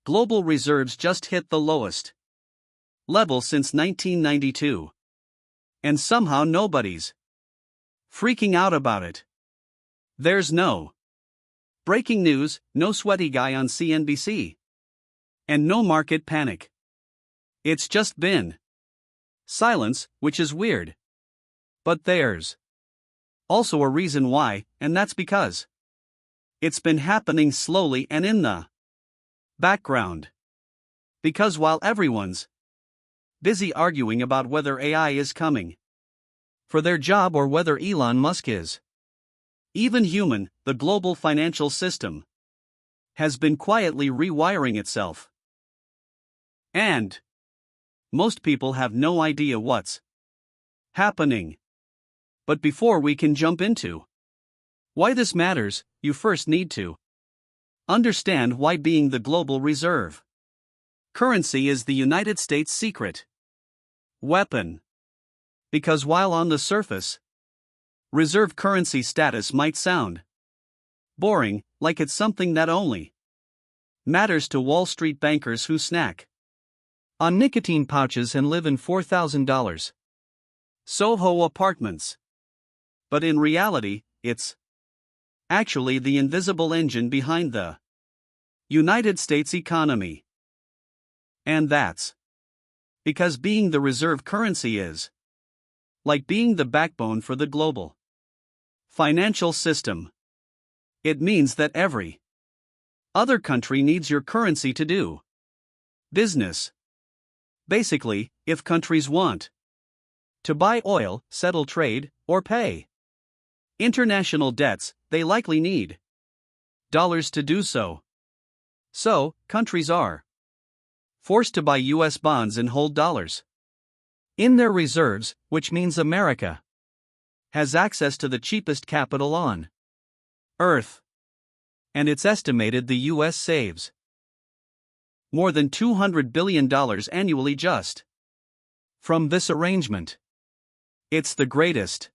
global reserves just hit the lowest level since 1992. And somehow nobody's freaking out about it. There's no breaking news, no sweaty guy on CNBC, and no market panic. It's just been silence, which is weird. But there's also a reason why, and that's because it's been happening slowly and in the background. Because while everyone's busy arguing about whether AI is coming for their job or whether Elon Musk is even human, the global financial system has been quietly rewiring itself. And most people have no idea what's happening. But before we can jump into why this matters, you first need to understand why being the global reserve currency is the United States' secret weapon. Because while on the surface, reserve currency status might sound boring, like it's something that only matters to Wall Street bankers who snack on nicotine pouches and live in $4,000 Soho apartments. But in reality, it's actually the invisible engine behind the United States economy. And that's because being the reserve currency is like being the backbone for the global financial system. It means that every other country needs your currency to do business. Basically, if countries want to buy oil, settle trade, or pay international debts, they likely need dollars to do so. So, countries are forced to buy US bonds and hold dollars in their reserves, which means America has access to the cheapest capital on Earth. And it's estimated the US saves more than $200 billion annually just from this arrangement. It's the greatest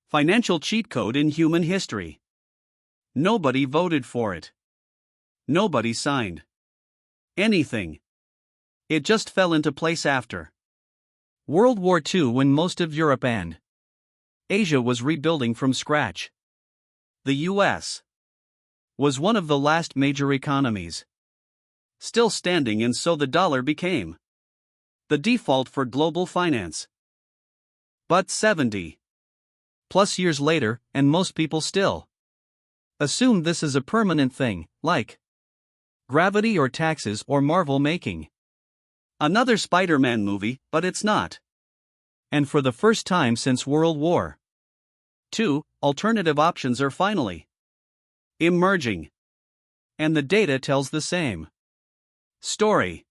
financial cheat code in human history. Nobody voted for it. Nobody signed anything. It just fell into place after World War II, when most of Europe and Asia was rebuilding from scratch. The US was one of the last major economies still standing, and so the dollar became the default for global finance. But 70 plus years later, and most people still assume this is a permanent thing, like gravity or taxes or Marvel making another Spider-Man movie, but it's not. And for the first time since World War II, alternative options are finally emerging. And the data tells the same story.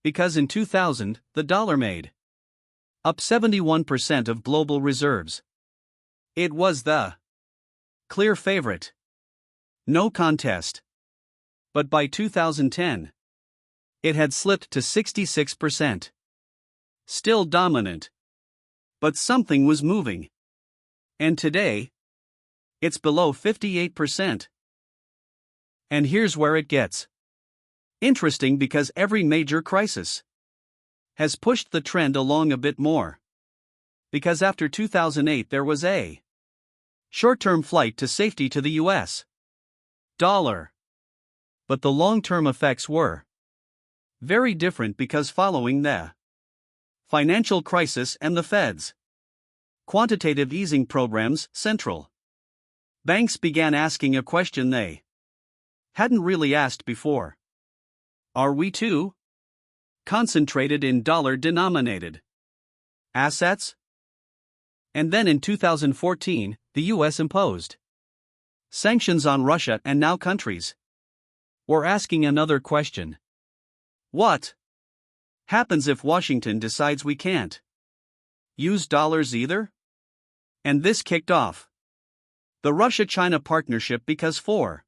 Because in 2000, the dollar made up 71% of global reserves. It was the clear favorite. No contest. But by 2010, it had slipped to 66%. Still dominant. But something was moving. And today, it's below 58%. And here's where it gets interesting, because every major crisis has pushed the trend along a bit more. Because after 2008 there was a short-term flight to safety to the US dollar. But the long-term effects were very different, because following the financial crisis and the Fed's quantitative easing programs, central banks began asking a question they hadn't really asked before. Are we too concentrated in dollar-denominated assets? And then in 2014, the US imposed sanctions on Russia, and now countries were asking another question. What happens if Washington decides we can't use dollars either? And this kicked off the Russia-China partnership, because for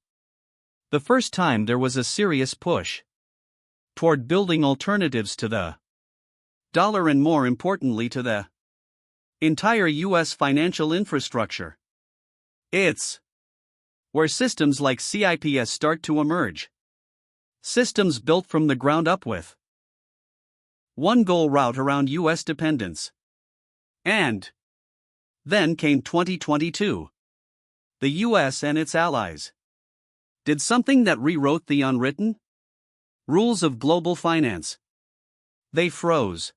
the first time there was a serious push toward building alternatives to the dollar, and more importantly to the entire US financial infrastructure. It's where systems like CIPS start to emerge. Systems built from the ground up with one goal route around US dependence. And then came 2022. The US and its allies did something that rewrote the unwritten rules of global finance. They froze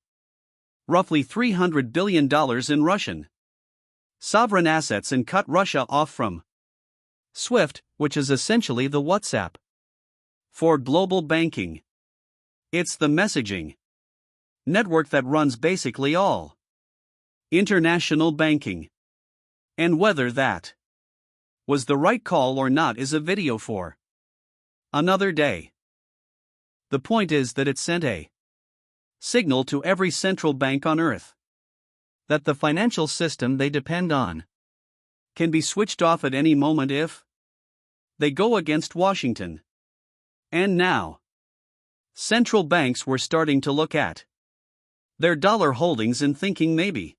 roughly $300 billion in Russian sovereign assets and cut Russia off from SWIFT, which is essentially the WhatsApp for global banking. It's the messaging network that runs basically all international banking. And whether that was the right call or not is a video for another day. The point is that it sent a signal to every central bank on Earth that the financial system they depend on can be switched off at any moment if they go against Washington. And now, central banks were starting to look at their dollar holdings and thinking maybe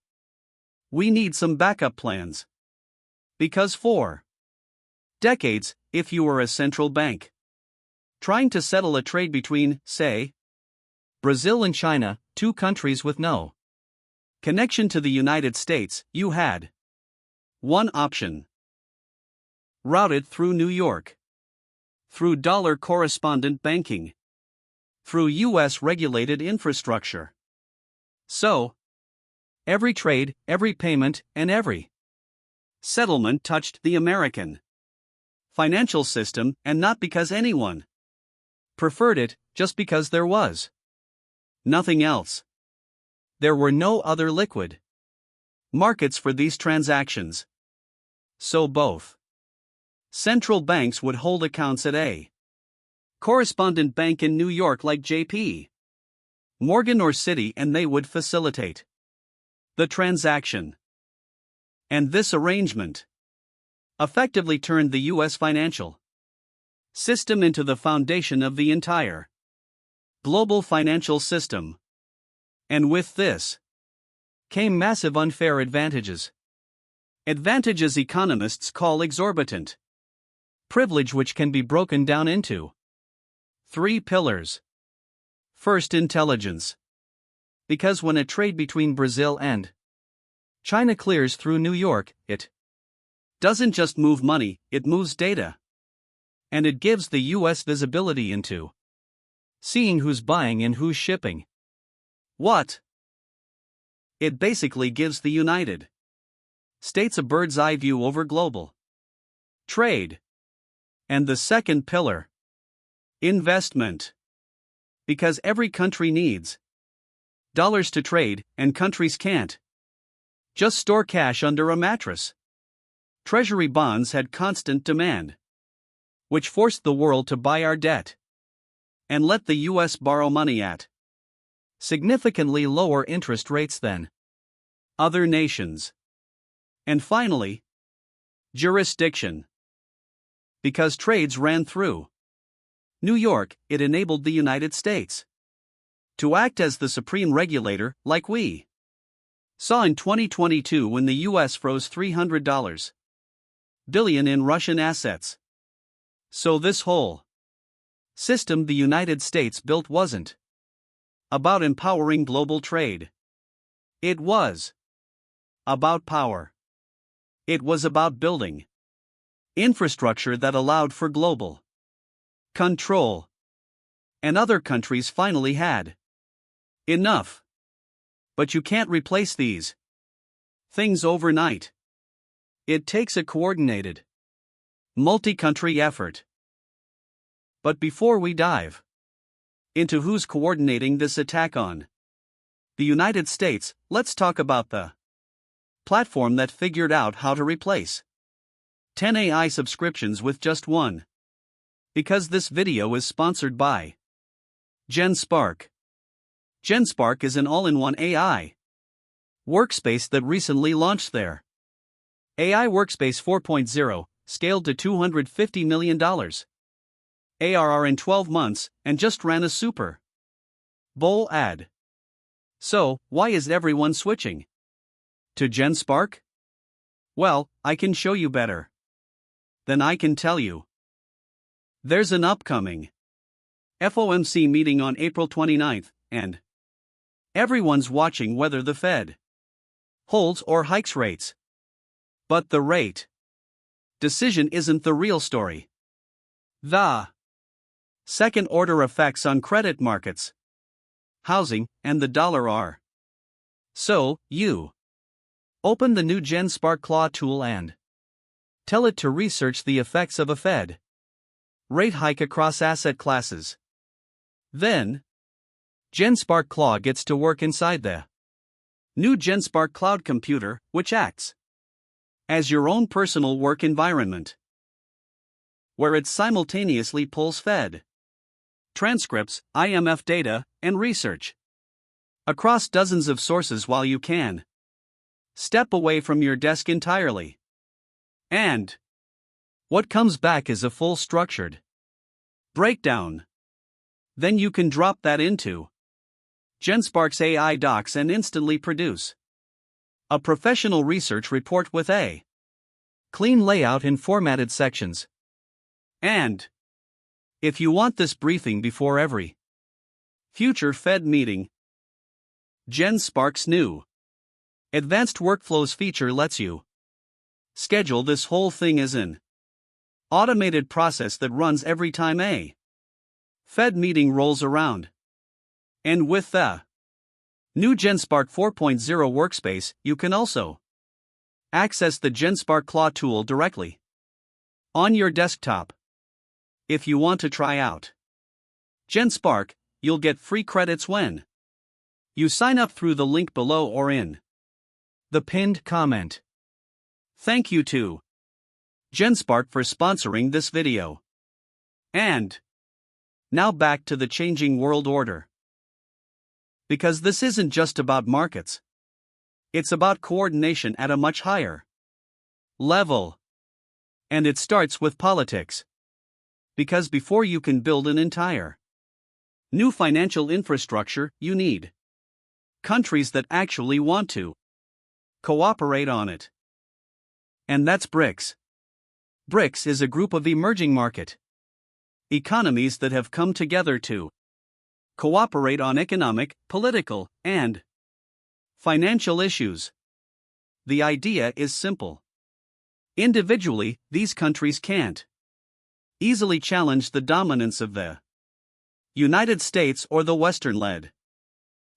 we need some backup plans. Because for decades, if you were a central bank trying to settle a trade between, say, Brazil and China, two countries with no connection to the United States, you had one option: routed through New York, through dollar correspondent banking, through US regulated infrastructure. So, every trade, every payment, and every settlement touched the American financial system, and not because anyone preferred it, just because there was nothing else. There were no other liquid markets for these transactions. So both central banks would hold accounts at a correspondent bank in New York like JP Morgan or Citi, and they would facilitate the transaction. And this arrangement effectively turned the US financial system into the foundation of the entire global financial system. And with this came massive unfair advantages. Advantages economists call exorbitant privilege, which can be broken down into three pillars. First, intelligence. Because when a trade between Brazil and China clears through New York, it doesn't just move money, it moves data. And it gives the US visibility into seeing who's buying and who's shipping what. It basically gives the United States a bird's eye view over global trade. And the second pillar, investment. Because every country needs dollars to trade, and countries can't just store cash under a mattress. Treasury bonds had constant demand, which forced the world to buy our debt and let the US borrow money at significantly lower interest rates than other nations. And finally, jurisdiction. Because trades ran through New York, it enabled the United States to act as the supreme regulator, like we saw in 2022 when the US froze $300 billion in Russian assets. So this whole system the United States built wasn't about empowering global trade. It was about power. It was about building infrastructure that allowed for global control. And other countries finally had enough. But you can't replace these things overnight. It takes a coordinated, multi-country effort. But before we dive into who's coordinating this attack on the United States, let's talk about the platform that figured out how to replace 10 AI subscriptions with just one. Because this video is sponsored by GenSpark. GenSpark is an all-in-one AI workspace that recently launched their AI Workspace 4.0, scaled to $250 million ARR in 12 months, and just ran a Super Bowl ad. So, why is everyone switching to GenSpark? Well, I can show you better than I can tell you. There's an upcoming FOMC meeting on April 29, and everyone's watching whether the Fed holds or hikes rates. But the rate decision isn't the real story. The second-order effects on credit markets, housing, and the dollar are. So, you open the new GenSpark Claw tool and tell it to research the effects of a Fed rate hike across asset classes. Then, GenSpark Claw gets to work inside the new GenSpark Cloud computer, which acts as your own personal work environment, where it simultaneously pulls Fed transcripts, IMF data, and research across dozens of sources while you can step away from your desk entirely. And what comes back is a full structured breakdown. Then you can drop that into GenSpark's AI docs and instantly produce a professional research report with a clean layout in formatted sections. And if you want this briefing before every future Fed meeting, GenSpark's new Advanced Workflows feature lets you schedule this whole thing as an automated process that runs every time a Fed meeting rolls around. And with the new GenSpark 4.0 workspace, you can also access the GenSpark Claw tool directly on your desktop. If you want to try out GenSpark, you'll get free credits when you sign up through the link below or in the pinned comment. Thank you to GenSpark for sponsoring this video. And now back to the changing world order. Because this isn't just about markets. It's about coordination at a much higher level. And it starts with politics. Because before you can build an entire new financial infrastructure, you need countries that actually want to cooperate on it. And that's BRICS. BRICS is a group of emerging market economies that have come together to cooperate on economic, political, and financial issues. The idea is simple. Individually, these countries can't easily challenge the dominance of the United States or the Western-led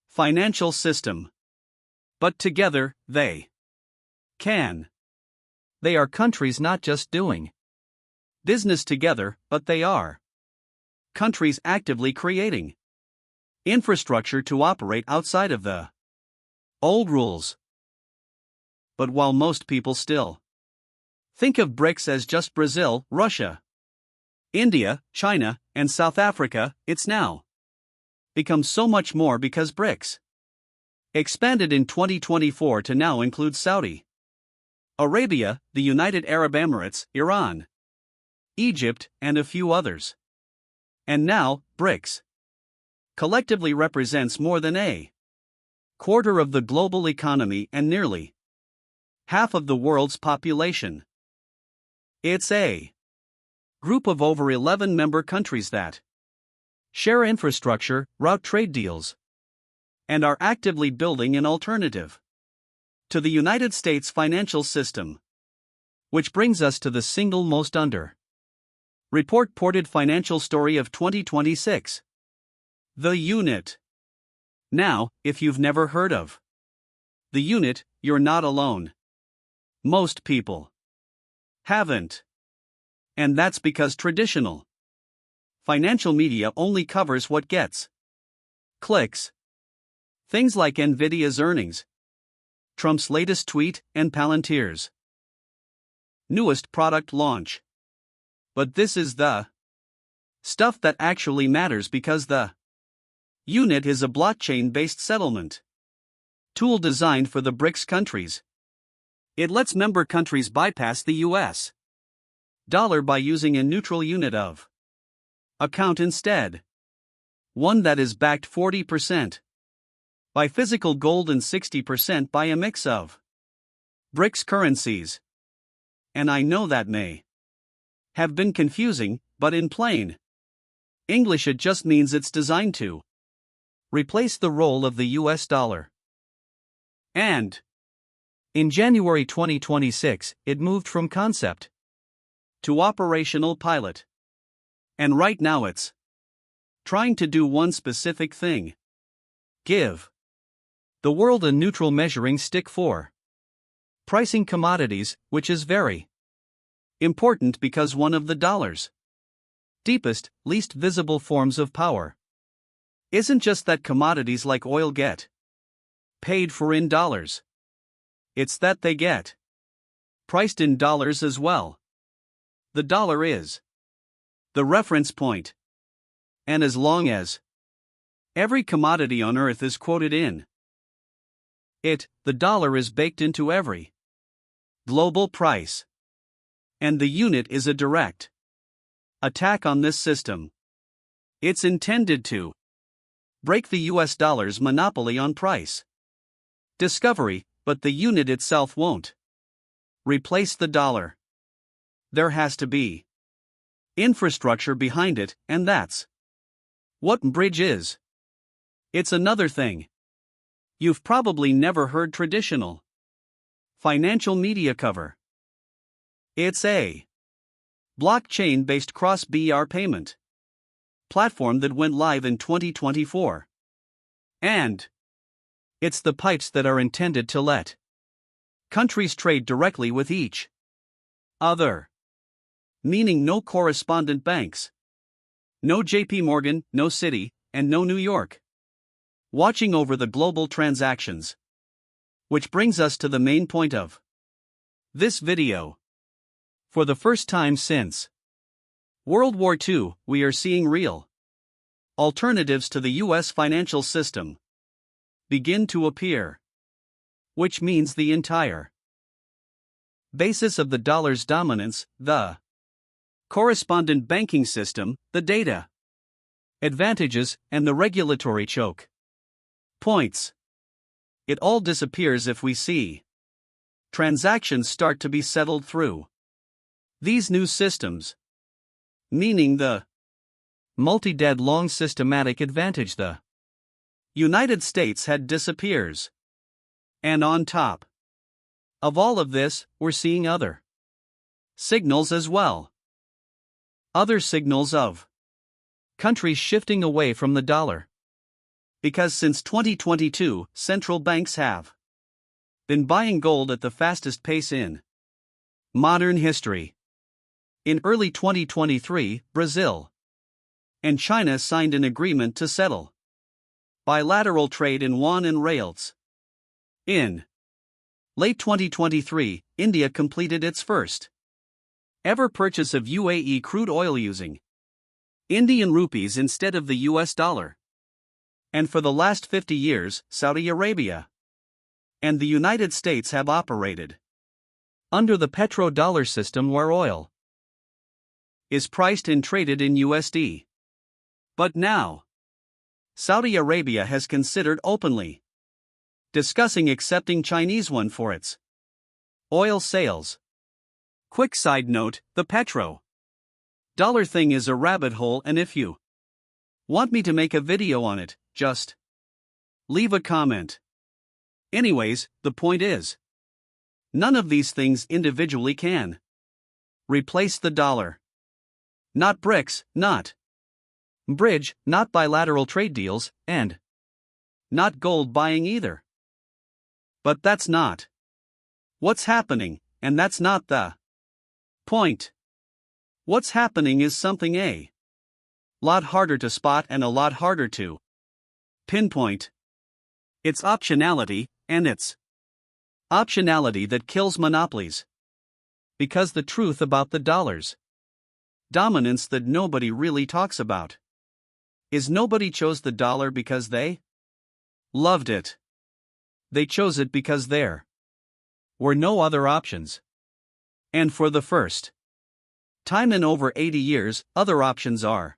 financial system. But together, they can. They are countries not just doing business together, but they are countries actively creating infrastructure to operate outside of the old rules. But while most people still think of BRICS as just Brazil, Russia, India, China, and South Africa, it's now become so much more because BRICS expanded in 2024 to now include Saudi Arabia, the United Arab Emirates, Iran, Egypt, and a few others. And now, BRICS collectively represents more than a quarter of the global economy and nearly half of the world's population. It's a group of over 11 member countries that share infrastructure, route trade deals, and are actively building an alternative to the United States financial system. Which brings us to the single most under-reported financial story of 2026. The unit. Now, if you've never heard of the unit, you're not alone. Most people haven't. And that's because traditional financial media only covers what gets clicks. Things like Nvidia's earnings, Trump's latest tweet, and Palantir's newest product launch. But this is the stuff that actually matters because the unit is a blockchain-based settlement tool designed for the BRICS countries. It lets member countries bypass the US dollar by using a neutral unit of account instead. One that is backed 40% by physical gold and 60% by a mix of BRICS currencies. And I know that may have been confusing, but in plain English, it just means it's designed to replace the role of the US dollar. And in January 2026, it moved from concept to operational pilot. And right now it's trying to do one specific thing: give the world a neutral measuring stick for pricing commodities, which is very important because one of the dollar's deepest, least visible forms of power isn't just that commodities like oil get paid for in dollars. It's that they get priced in dollars as well. The dollar is the reference point. And as long as every commodity on earth is quoted in it, the dollar is baked into every global price. And the unit is a direct attack on this system. It's intended to break the US dollar's monopoly on price discovery, but the unit itself won't replace the dollar. There has to be infrastructure behind it, and that's what bridge is. It's another thing you've probably never heard traditional financial media cover. It's a blockchain-based cross-BR payment platform that went live in 2024. And it's the pipes that are intended to let countries trade directly with each other. Meaning no correspondent banks, no JP Morgan, no Citi, and no New York watching over the global transactions. Which brings us to the main point of this video. For the first time since World War II, we are seeing real alternatives to the US financial system begin to appear. Which means the entire basis of the dollar's dominance, the correspondent banking system, the data advantages, and the regulatory choke points, it all disappears if we see transactions start to be settled through these new systems. Meaning the multi-dead-long systematic advantage the United States had disappears. And on top of all of this, we're seeing other signals as well. Other signals of countries shifting away from the dollar. Because since 2022, central banks have been buying gold at the fastest pace in modern history. In early 2023, Brazil and China signed an agreement to settle bilateral trade in yuan and reals. In late 2023, India completed its first ever purchase of UAE crude oil using Indian rupees instead of the US dollar. And for the last 50 years, Saudi Arabia and the United States have operated under the Petrodollar system where oil is priced and traded in USD. But now, Saudi Arabia has considered openly discussing accepting Chinese yuan for its oil sales. Quick side note, the petro-dollar thing is a rabbit hole, and if you want me to make a video on it, just leave a comment. Anyways, the point is, none of these things individually can replace the dollar. Not BRICS, not bridge, not bilateral trade deals, and not gold buying either. But that's not what's happening, and that's not the point. What's happening is something a lot harder to spot and a lot harder to pinpoint. It's optionality, and it's optionality that kills monopolies. Because the truth about the dollar's dominance that nobody really talks about is nobody chose the dollar because they loved it. They chose it because there were no other options. And for the first time in over 80 years, other options are